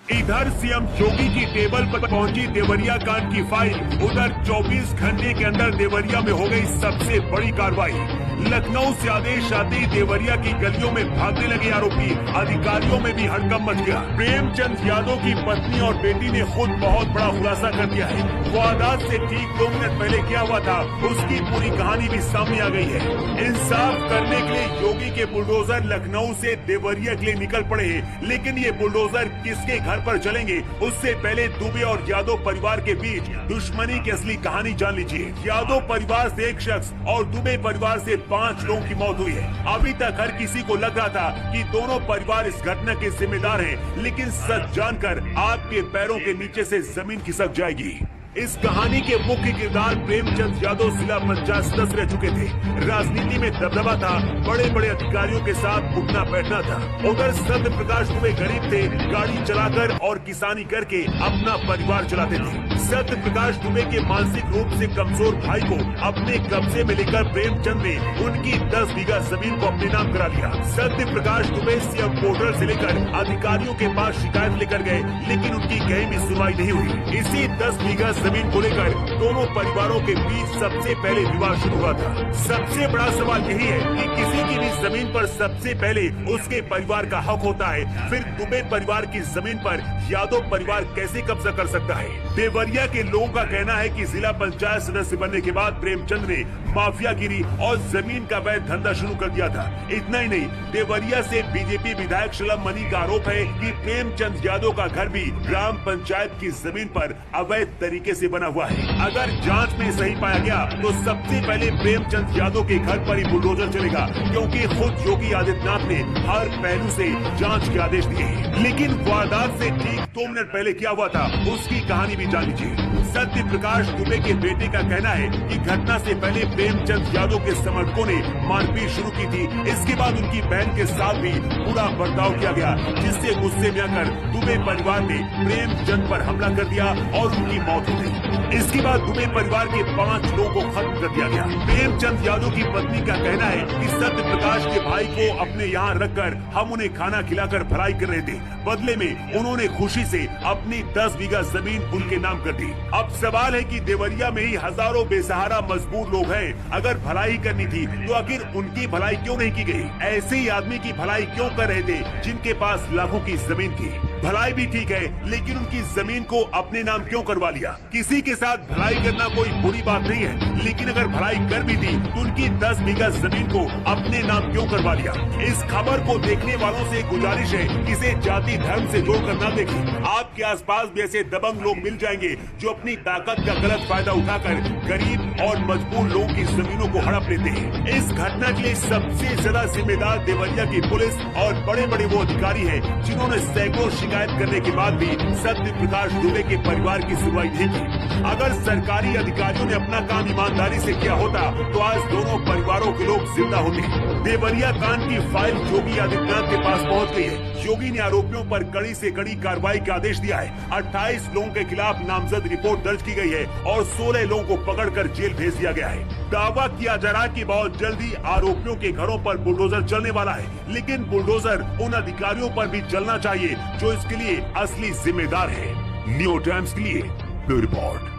इधर सीएम योगी की टेबल पर पहुंची देवरिया कांड की फाइल, उधर 24 घंटे के अंदर देवरिया में हो गई सबसे बड़ी कार्रवाई। लखनऊ से आदेश आते ही देवरिया की गलियों में भागने लगे आरोपी, अधिकारियों में भी हड़कंप मच गया। प्रेमचंद यादव की पत्नी और बेटी ने खुद बहुत बड़ा खुलासा कर दिया है। वारदात से ठीक 2 मिनट पहले क्या हुआ था उसकी पूरी कहानी भी सामने आ गई है। इंसाफ करने के लिए योगी के बुलडोजर लखनऊ से देवरिया के लिए निकल पड़े हैं, लेकिन ये बुलडोजर किसके घर पर चलेंगे उससे पहले दुबे और यादव परिवार के बीच दुश्मनी की असली कहानी जान लीजिए। यादव परिवार से 1 शख्स और दुबे परिवार से 5 लोगों की मौत हुई है। अभी तक हर किसी को लग रहा था कि दोनों परिवार इस घटना के जिम्मेदार हैं, लेकिन सच जानकर आपके पैरों के नीचे से जमीन खिसक जाएगी। इस कहानी के मुख्य किरदार प्रेमचंद यादव जिला पंचायत सदस्य रह चुके थे। राजनीति में दबदबा था, बड़े बड़े अधिकारियों के साथ उठना बैठना था। उधर सत्य प्रकाश दुबे गरीब थे, गाड़ी चलाकर और किसानी करके अपना परिवार चलाते थे। सत्य प्रकाश दुबे के मानसिक रूप से कमजोर भाई को अपने कब्जे में लेकर प्रेमचंद ने उनकी 10 बीघा जमीन को अपने नाम करा लिया। सत्य प्रकाश दुबे सीएम पोर्टल से लेकर अधिकारियों के पास शिकायत लेकर गए, लेकिन उनकी कहीं भी सुनवाई नहीं हुई। इसी 10 बीघा जमीन को लेकर दोनों परिवारों के बीच सबसे पहले विवाद शुरू हुआ था। सबसे बड़ा सवाल यही है कि किसी की भी जमीन पर सबसे पहले उसके परिवार का हक होता है, फिर दुबे परिवार की जमीन पर यादव परिवार कैसे कब्जा कर सकता है। देवरिया के लोगों का कहना है कि जिला पंचायत सदस्य बनने के बाद प्रेमचंद ने माफियागिरी और जमीन का वैध धंधा शुरू कर दिया था। इतना ही नहीं, देवरिया से बीजेपी विधायक शलभ मनी का आरोप है कि प्रेमचंद यादव का घर भी ग्राम पंचायत की जमीन पर अवैध तरीके से बना हुआ है। अगर जांच में सही पाया गया तो सबसे पहले प्रेमचंद यादव के घर पर ही बुलडोजर चलेगा, क्योंकि खुद योगी आदित्यनाथ ने हर पहलू से जांच के आदेश दिए हैं। लेकिन वारदात से ठीक 2 मिनट पहले क्या हुआ था उसकी कहानी भी जान लीजिए। सत्य प्रकाश दुबे के बेटे का कहना है कि घटना से पहले प्रेमचंद यादव के समर्थकों ने मारपीट शुरू की थी। इसके बाद उनकी बहन के साथ भी बुरा बर्ताव किया गया, जिससे गुस्से में आकर दुबे परिवार ने प्रेमचंद पर हमला कर दिया और उनकी मौत हो गई। इसके बाद दुबे परिवार के 5 लोगों को खत्म कर दिया गया। प्रेमचंद यादव की पत्नी का कहना है कि सत्य प्रकाश के भाई को अपने यहाँ रखकर हम उन्हें खाना खिलाकर भलाई कर रहे थे, बदले में उन्होंने खुशी से अपनी 10 बीघा जमीन उनके नाम कर दी। अब सवाल है कि देवरिया में ही हजारों बेसहारा मजबूर लोग हैं, अगर भलाई करनी थी तो आखिर उनकी भलाई क्यों नहीं की गई? ऐसे ही आदमी की भलाई क्यों कर रहे थे जिनके पास लाखों की जमीन थी? भलाई भी ठीक है, लेकिन उनकी जमीन को अपने नाम क्यों करवा लिया? किसी के साथ भलाई करना कोई बुरी बात नहीं है, लेकिन अगर भलाई कर भी दी तो उनकी 10 बीघा जमीन को अपने नाम क्यों करवा लिया? इस खबर को देखने वालों से गुजारिश है कि इसे जाति धर्म से जोड़कर न देखें। आपके आसपास भी ऐसे दबंग लोग मिल जाएंगे जो अपनी ताकत का गलत फायदा उठाकर गरीब और मजबूर लोगों की जमीनों को हड़प लेते हैं। इस घटना के लिए सबसे ज्यादा जिम्मेदार देवरिया की पुलिस और बड़े बड़े वो अधिकारी हैं जिन्होंने सैकड़ों शिकायत करने के बाद भी सत्य प्रकाश दुबे के परिवार की सुनवाई नहीं की। अगर सरकारी अधिकारियों ने अपना काम ईमानदारी से किया होता तो आज दोनों परिवारों के लोग जिंदा होते। देवरिया कांड की फाइल योगी आदित्यनाथ के पास पहुंच गई है। योगी ने आरोपियों पर कड़ी से कड़ी कार्रवाई का आदेश दिया है। 28 लोगों के खिलाफ नामजद रिपोर्ट दर्ज की गई है और 16 लोगों को पकड़कर जेल भेज दिया गया है। दावा किया जा रहा है कि बहुत जल्दी आरोपियों के घरों पर बुलडोजर चलने वाला है, लेकिन बुलडोजर उन अधिकारियों पर भी चलना चाहिए जो इसके लिए असली जिम्मेदार है। न्यू टाइम्स के लिए ब्यूरो रिपोर्ट।